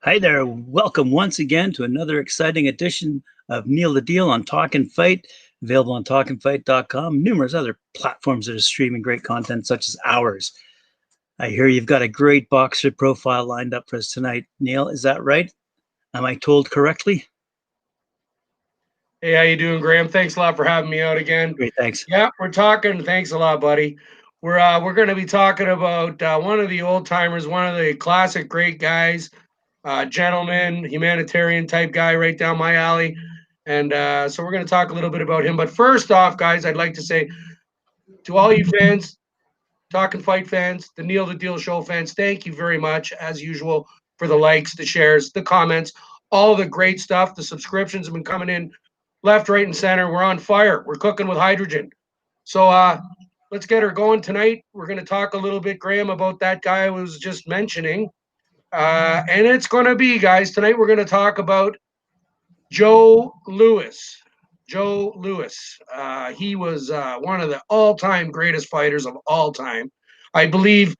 Hi there. Welcome once again to another exciting edition of Neil the Deal on Talkin Fight, available on talkinfight.com, numerous other platforms that are streaming great content such as ours. I hear you've got a great boxer profile lined up for us tonight. Neil, is that right? Am I told correctly? Hey, how you doing, Graham? Thanks a lot for having me out again. Great, thanks. Yeah, we're talking. Thanks a lot, buddy. We're going to be talking about one of the old timers, one of the classic great guys, gentleman, humanitarian type guy, right down my alley. And so we're going to talk a little bit about him. But first off, guys, I'd like to say to all you fans, Talking Fight fans, the Neil the Deal Show fans, thank you very much, as usual, for the likes, the shares, the comments, all the great stuff. The subscriptions have been coming in left, right, and center. We're on fire. We're cooking with hydrogen. So let's get her going tonight. We're going to talk a little bit, Graham, about that guy I was just mentioning. And it's going to be, guys, tonight we're going to talk about Joe Louis. Joe Louis. He was one of the all-time greatest fighters of all time. I believe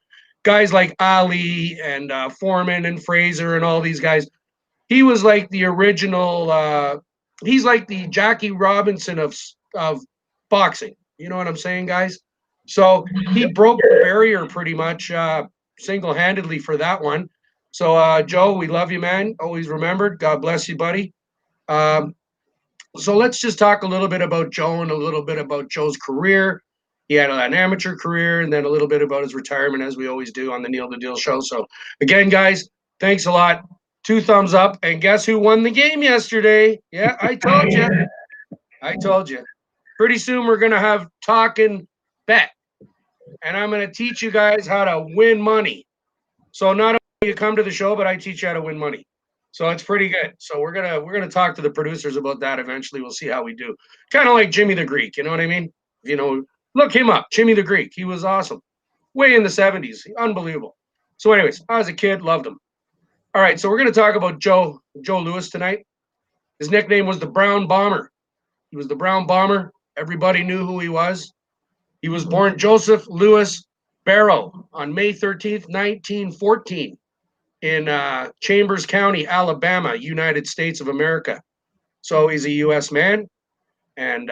guys like Ali and Foreman and Fraser and all these guys, he was like the original. He's like the Jackie Robinson of boxing. You know what I'm saying, guys? So he broke the barrier pretty much single-handedly for that one. So Joe, we love you, man. Always remembered. God bless you, buddy. Um, so let's just talk a little bit about Joe and a little bit about Joe's career. He had an amateur career and then a little bit about his retirement, as we always do on the Neil the Deal Show. So again, guys, thanks a lot. 2 thumbs up. And guess who won the game yesterday? Yeah, I told you. I told you. Pretty soon we're going to have Talkin Bet. And I'm going to teach you guys how to win money. So not only you come to the show, but I teach you how to win money. So it's pretty good. So we're gonna talk to the producers about that eventually. We'll see how we do. Kind of like Jimmy the Greek, you know what I mean? You know, look him up, Jimmy the Greek. He was awesome, way in the '70s, unbelievable. So, anyways, I was a kid, loved him. All right, so we're gonna talk about Joe Louis tonight. His nickname was the Brown Bomber. He was the Brown Bomber. Everybody knew who he was. He was born Joseph Louis Barrow on May 13th, 1914. In Chambers County, Alabama, United States of America. So he's a U.S. man, and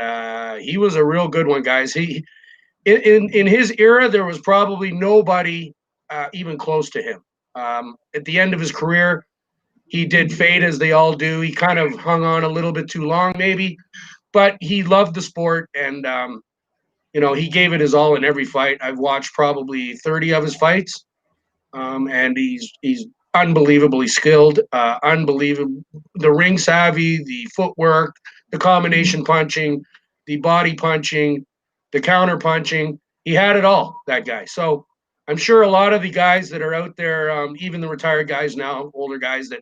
he was a real good one, guys. He in his era, there was probably nobody even close to him. At the end of his career, he did fade as they all do. He kind of hung on a little bit too long, maybe, but he loved the sport, and he gave it his all in every fight. I've watched probably 30 of his fights, and he's unbelievably skilled, unbelievable. The ring savvy, the footwork, the combination punching, the body punching, the counter punching. He had it all, that guy. So I'm sure a lot of the guys that are out there, even the retired guys now, older guys that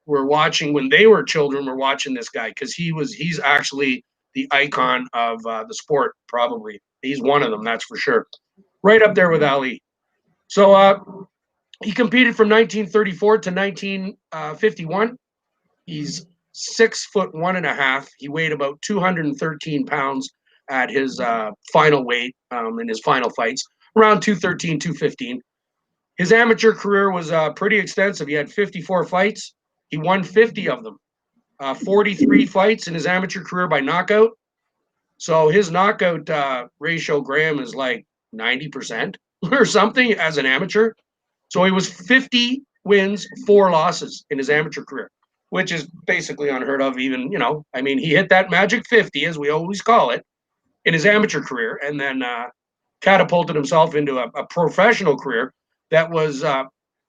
were watching when they were children, were watching this guy because he's actually the icon of the sport. Probably he's one of them, that's for sure. Right up there with Ali. So he competed from 1934 to 1951. He's 6'1.5". He weighed about 213 pounds at his final weight in his final fights, around 213, 215. His amateur career was pretty extensive. He had 54 fights. He won 50 of them. 43 fights in his amateur career by knockout. So his knockout ratio, Graham, is like 90% or something as an amateur. So he was 50 wins, 4 losses in his amateur career, which is basically unheard of even, he hit that magic 50, as we always call it, in his amateur career, and then catapulted himself into a professional career that was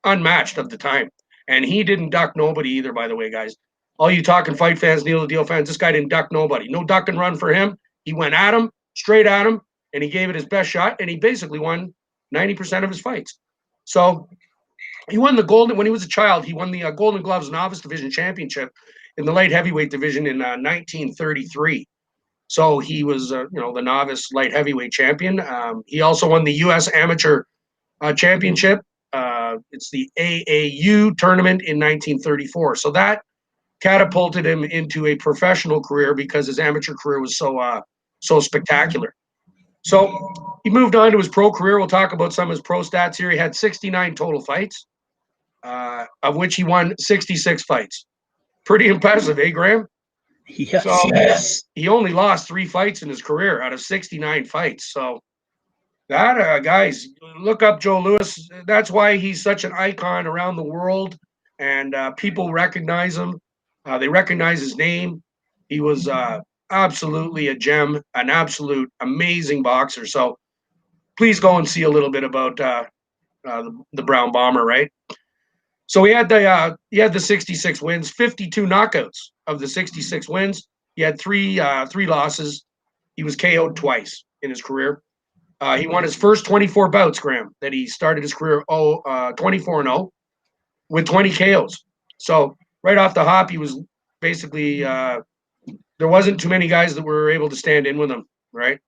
unmatched of the time. And he didn't duck nobody either, by the way, guys. All you Talking Fight fans, Neil the Deal fans, this guy didn't duck nobody. No duck and run for him. He went at him, straight at him, and he gave it his best shot, and he basically won 90% of his fights. So he won the golden, when he was a child, he won the Golden Gloves Novice Division Championship in the light heavyweight division in 1933. So he was, the novice light heavyweight champion. He also won the U.S. Amateur Championship. It's the AAU tournament in 1934. So that catapulted him into a professional career because his amateur career was so spectacular. So he moved on to his pro career. We'll talk about some of his pro stats here. He had 69 total fights. of which he won 66 fights. Pretty impressive, eh, Graham? Yes. So he only lost 3 fights in his career out of 69 fights. So that, guys, look up Joe Louis. That's why he's such an icon around the world, and people recognize him. They recognize his name. He was absolutely a gem, an absolute amazing boxer. So please go and see a little bit about the Brown Bomber, right? So he had the 66 wins, 52 knockouts of the 66 wins. He had three losses. He was KO'd twice in his career. He won his first 24 bouts, Graham, that he started his career 24-0 with 20 KOs. So right off the hop, he was basically there wasn't too many guys that were able to stand in with him, right?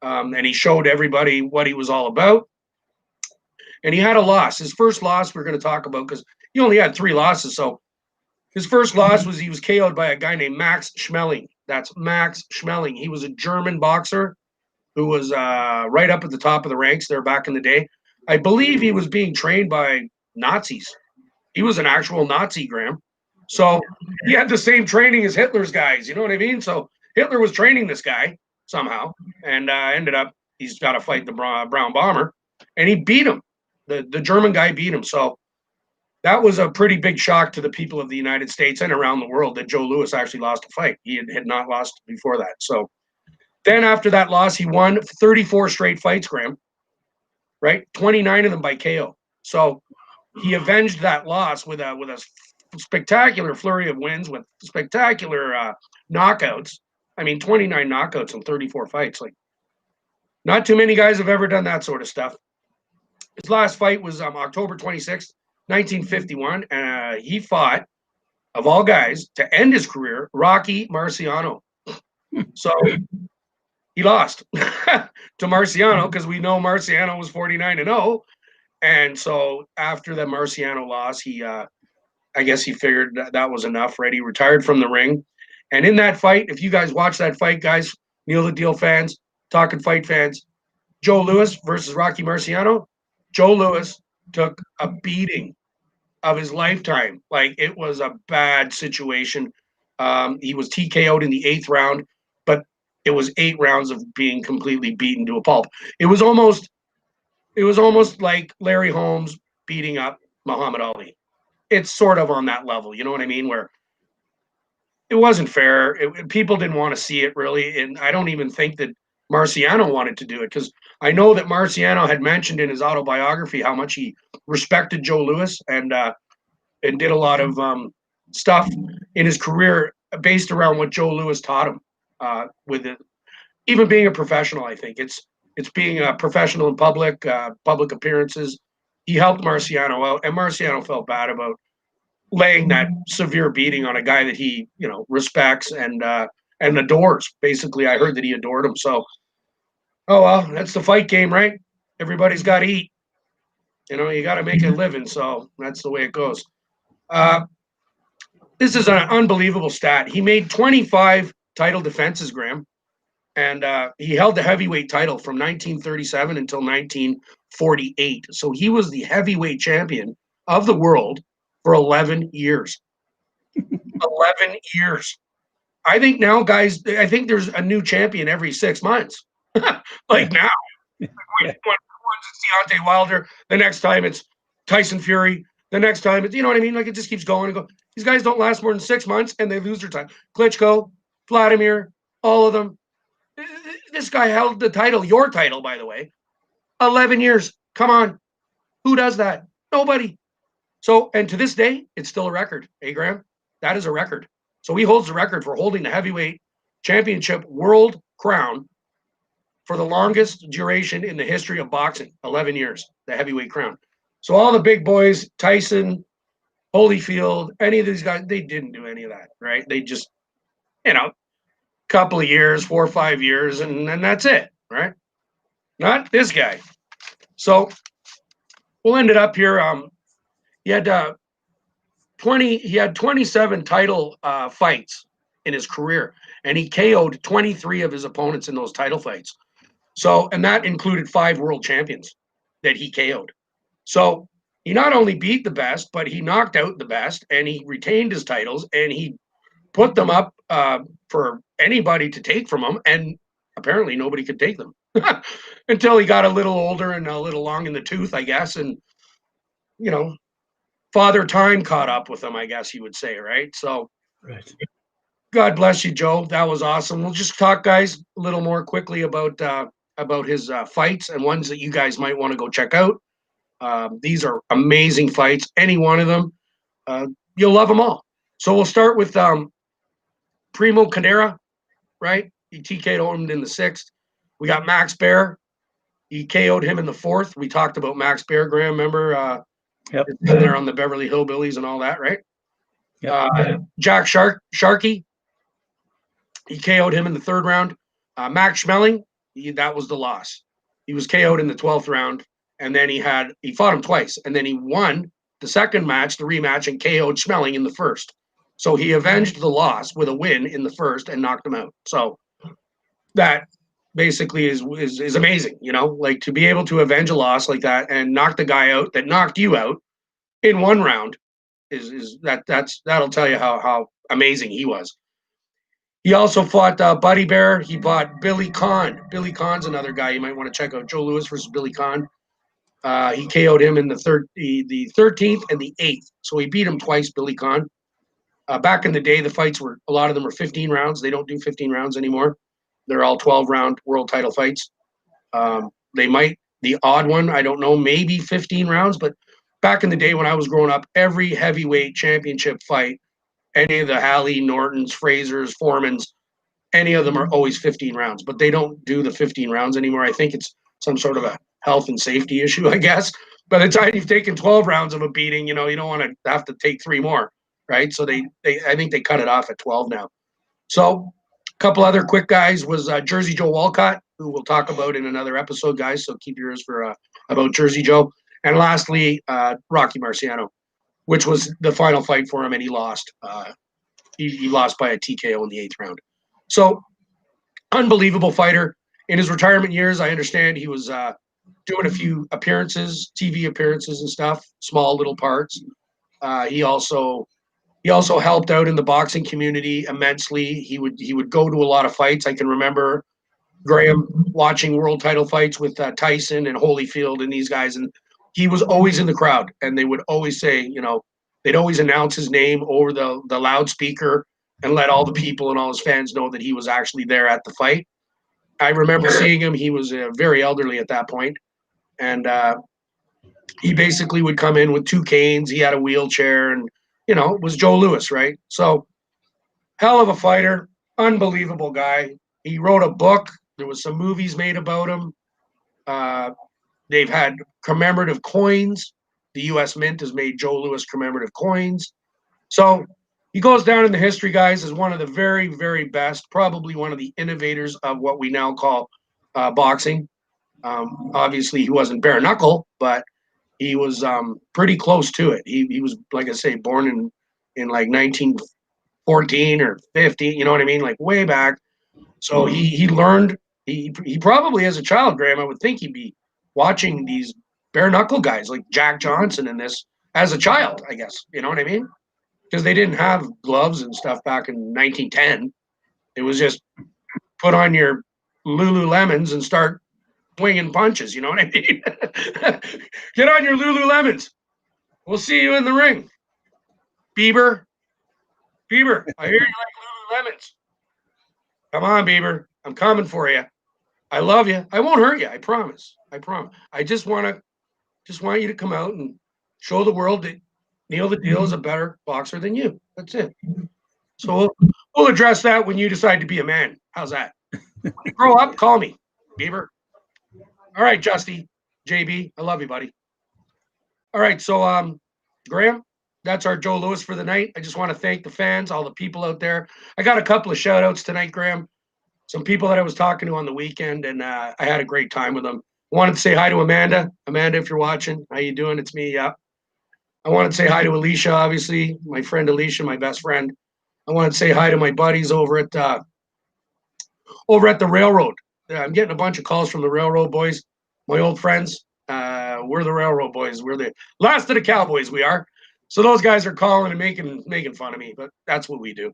And he showed everybody what he was all about. And he had a loss. His first loss we're going to talk about because he only had 3 losses. So his first loss was he was KO'd by a guy named Max Schmeling. That's Max Schmeling. He was a German boxer who was right up at the top of the ranks there back in the day. I believe he was being trained by Nazis. He was an actual Nazi, Graham. So he had the same training as Hitler's guys. You know what I mean? So Hitler was training this guy somehow, and ended up he's got to fight the Brown Bomber, and he beat him. The German guy beat him. So that was a pretty big shock to the people of the United States and around the world that Joe Louis actually lost a fight. He had not lost before that. So then after that loss, he won 34 straight fights, Graham, right? 29 of them by KO. So he avenged that loss with a spectacular flurry of wins, with spectacular knockouts. I mean, 29 knockouts in 34 fights. Like, not too many guys have ever done that sort of stuff. His last fight was October 26th, 1951. He fought, of all guys, to end his career, Rocky Marciano. So he lost to Marciano because we know Marciano was 49-0. And so after the Marciano loss, he, I guess he figured that was enough, right? He retired from the ring. And in that fight, if you guys watch that fight, guys, Neil the Deal fans, Talkin' Fight fans, Joe Louis versus Rocky Marciano, Joe Louis took a beating of his lifetime. Like, it was a bad situation. He was TKO'd in the 8th round, but it was 8 rounds of being completely beaten to a pulp. It was almost like Larry Holmes beating up Muhammad Ali. It's sort of on that level, you know what I mean? Where it wasn't fair. People didn't want to see it really, and I don't even think that Marciano wanted to do it, because I know that Marciano had mentioned in his autobiography how much he respected Joe Louis and did a lot of stuff in his career based around what Joe Louis taught him. With it, even being a professional, I think it's being a professional in public appearances. He helped Marciano out, and Marciano felt bad about laying that severe beating on a guy that he, respects and adores. Basically, I heard that he adored him. So, oh well, that's the fight game, right? Everybody's got to eat. You got to make a living. So that's the way it goes. This is an unbelievable stat. He made 25 title defenses, Graham, and he held the heavyweight title from 1937 until 1948. So he was the heavyweight champion of the world for 11 years. 11 years. I think now, guys, I think there's a new champion every 6 months. Like now. Once it's Deontay Wilder, the next time it's Tyson Fury, the next time it's, you know what I mean? Like, it just keeps going and going. These guys don't last more than 6 months and they lose their time. Klitschko, Vladimir, all of them. This guy held the title, your title, by the way, 11 years. Come on. Who does that? Nobody. So, and to this day, it's still a record. Hey, Graham, that is a record. So he holds the record for holding the heavyweight championship world crown for the longest duration in the history of boxing, 11 years, the heavyweight crown. So all the big boys, Tyson, Holyfield, any of these guys, they didn't do any of that, right? They just, couple of years, 4 or 5 years, and then that's it, right? Not this guy. So we'll end it up here. He had 27 title fights in his career, and he KO'd 23 of his opponents in those title fights. So, and that included 5 world champions that he KO'd. So, he not only beat the best, but he knocked out the best, and he retained his titles, and he put them up for anybody to take from him, and apparently nobody could take them until he got a little older and a little long in the tooth, I guess, and Father Time caught up with him, I guess you would say, right? So, Right. God bless you, Joe. That was awesome. We'll just talk, guys, a little more quickly about his fights and ones that you guys might want to go check out. These are amazing fights. Any one of them, you'll love them all. So we'll start with Primo Cadera, right? He TKO'd him in the 6th. We got Max Baer. He KO'd him in the 4th. We talked about Max Baer, Graham. Remember? Yep. There on the Beverly Hillbillies and all that, right? Yep. Jack Sharkey. He KO'd him in the 3rd round. Max Schmeling, that was the loss. He was KO'd in the 12th round, and then he fought him twice, and then he won the 2nd match, the rematch, and KO'd Schmeling in the 1st. So he avenged the loss with a win in the 1st and knocked him out. So that basically is amazing, like to be able to avenge a loss like that and knock the guy out that knocked you out in 1 round that'll tell you how amazing he was. He also fought Buddy Bear. He fought Billy Conn. Billy Conn's another guy you might want to check out. Joe Louis versus Billy Conn. He KO'd him in the 13th and the 8th. So he beat him twice, Billy Conn. Back in the day, the fights a lot of them were 15 rounds. They don't do 15 rounds anymore. They're all 12-round world title fights. They might, the odd one, I don't know, maybe 15 rounds. But back in the day when I was growing up, every heavyweight championship fight, any of the Halley, Nortons, Frasers, Foremans, any of them are always 15 rounds, but they don't do the 15 rounds anymore. I think it's some sort of a health and safety issue, I guess. By the time you've taken 12 rounds of a beating, you don't want to have to take 3 more, right? So I think they cut it off at 12 now. So a couple other quick guys was Jersey Joe Walcott, who we'll talk about in another episode, guys. So keep your ears for about Jersey Joe. And lastly, Rocky Marciano, which was the final fight for him, and he lost. He lost by a TKO in the 8th round. So, unbelievable fighter. In his retirement years, I understand he was doing a few appearances, TV appearances and stuff, small little parts. He also helped out in the boxing community immensely. He would go to a lot of fights. I can remember Graham watching world title fights with Tyson and Holyfield and these guys, and he was always in the crowd. And they would always say, they'd always announce his name over the loudspeaker and let all the people and all his fans know that he was actually there at the fight. I remember seeing him. He was very elderly at that point, and he basically would come in with 2 canes. He had a wheelchair, and it was Joe Louis, right? So, hell of a fighter, unbelievable guy. He wrote a book. There was some movies made about him. They've had commemorative coins. The U.S. Mint has made Joe Louis commemorative coins. So he goes down in the history, guys, as one of the very, very best, probably one of the innovators of what we now call boxing. Obviously, he wasn't bare knuckle, but he was pretty close to it. He was, like I say, born in like 1914 or 15, you know what I mean? Like way back. So he learned, he probably as a child, Graham, I would think he'd be watching these bare knuckle guys like Jack Johnson and this as a child, I guess. You know what I mean? Because they didn't have gloves and stuff back in 1910. It was just put on your Lululemons and start swinging punches. You know what I mean? Get on your Lululemons. We'll see you in the ring. Bieber, I hear you like Lululemons. Come on, Bieber. I'm coming for you. I love you. I won't hurt you. I promise. I just want you to come out and show the world that Neil the Deal is a better boxer than you. That's it. So we'll address that when you decide to be a man. How's that? When you grow up, call me, Bieber. All right, Justy, JB, I love you, buddy. All right, so Graham, that's our Joe Louis for the night. I just want to thank the fans, all the people out there. I got a couple of shout outs tonight, Graham. Some people that I was talking to on the weekend, and I had a great time with them. I wanted to say hi to Amanda. Amanda, if you're watching, how you doing? It's me. Yeah. I wanted to say hi to Alicia, obviously, my friend Alicia, my best friend. I wanted to say hi to my buddies over at the railroad. I'm getting a bunch of calls from the railroad boys, my old friends. we're the Railroad Boys. We're the last of the Cowboys. We are. So those guys are calling and making fun of me, but that's what we do.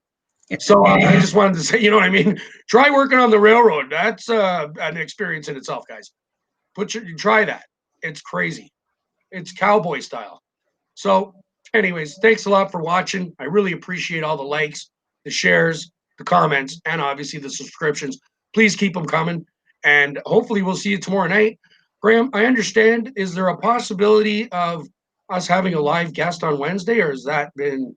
So I just wanted to say, you know what I mean? Try working on the railroad. That's an experience in itself, guys. Try that. It's crazy. It's cowboy style. So, anyways, thanks a lot for watching. I really appreciate all the likes, the shares, the comments, and obviously the subscriptions. Please keep them coming, and hopefully we'll see you tomorrow night. Graham, I understand. Is there a possibility of us having a live guest on Wednesday, or has that been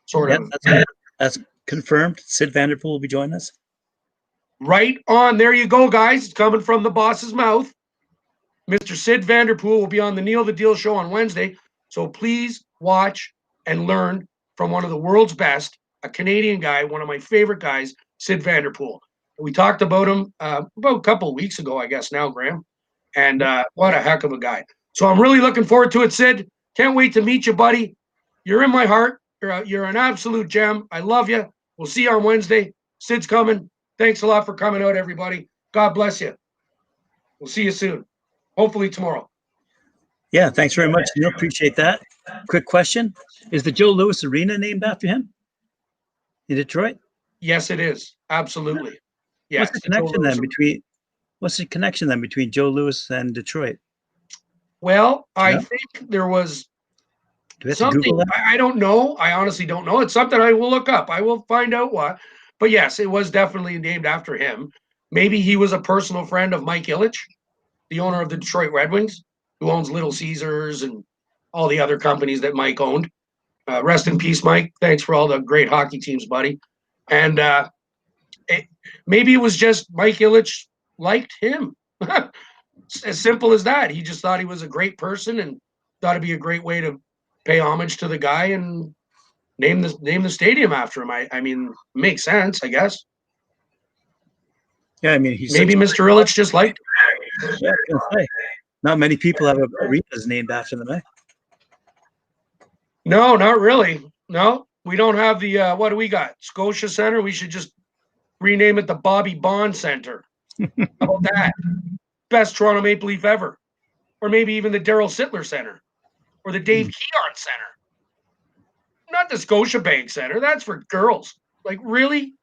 sort Yep, of that's confirmed. Sid Vanderpool will be joining us. right on? There you go, guys. It's coming from the boss's mouth. Mr. Sid Vanderpool will be on the Neil the Deal show on Wednesday. So please watch and learn from one of the world's best, a Canadian guy, one of my favorite guys, Sid Vanderpool. We talked about him about a couple of weeks ago, I guess now, Graham. And what a heck of a guy. So I'm really looking forward to it, Sid. Can't wait to meet you, buddy. You're in my heart. You're an absolute gem. I love you. We'll see you on Wednesday. Sid's coming. Thanks a lot for coming out, everybody. God bless you. We'll see you soon. Hopefully tomorrow. Yeah, thanks very much, Neil. Appreciate that. Quick question. Is the Joe Louis Arena named after him in Detroit? Yes, it is. Absolutely. Yeah. What's the connection then between Joe Louis and Detroit? Well, I Yeah. think there was Do we have to Google something. that? I don't know. I honestly don't know. It's something I will look up. I will find out what. But yes, it was definitely named after him. Maybe he was a personal friend of Mike Ilitch, the owner of the Detroit Red Wings, who owns Little Caesars and all the other companies that Mike owned. Rest in peace, Mike. Thanks for all the great hockey teams, buddy. And maybe it was just Mike Ilitch liked him. As simple as that. He just thought he was a great person and thought it'd be a great way to pay homage to the guy and name the stadium after him. I mean, makes sense, I guess. Yeah, I mean, he's Maybe Mr. Ilitch just liked him. Yeah, I was gonna say, not many people have arenas named after them, eh? No, not really. No, we don't have the what do we got? Scotia Center. We should just rename it the Bobby Bond Center. How about that? Best Toronto Maple Leaf ever. Or maybe even the Daryl Sittler Center or the Dave Keon Center. Not the Scotiabank Center. That's for girls. Like, really?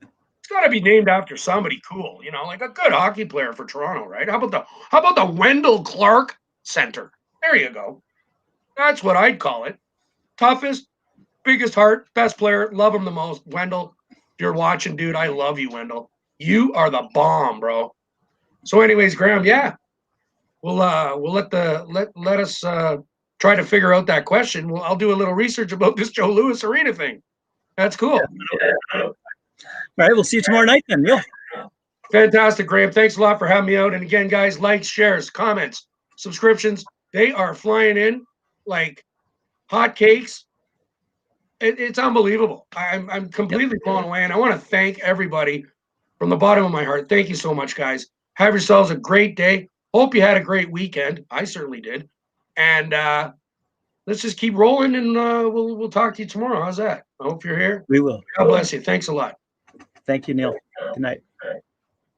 It's got to be named after somebody cool, you know, like a good hockey player for Toronto, right? How about the Wendell Clark Center? There you go. That's what I'd call it. Toughest, biggest heart, best player, love him the most. Wendell, if you're watching, dude, I love you, Wendell. You are the bomb, bro. So, anyways, Graham, yeah, we'll let us try to figure out that question. I'll do a little research about this Joe Louis Arena thing. That's cool. Yeah. All right, we'll see you tomorrow night then, Neil. Fantastic, Graham. Thanks a lot for having me out. And again, guys, likes, shares, comments, subscriptions, they are flying in like hotcakes. It's unbelievable. I'm completely blown away. And I want to thank everybody from the bottom of my heart. Thank you so much, guys. Have yourselves a great day. Hope you had a great weekend. I certainly did. And let's just keep rolling, and we'll talk to you tomorrow. How's that? I hope you're here. We will. God bless you. Thanks a lot. Thank you, Neil. Good night.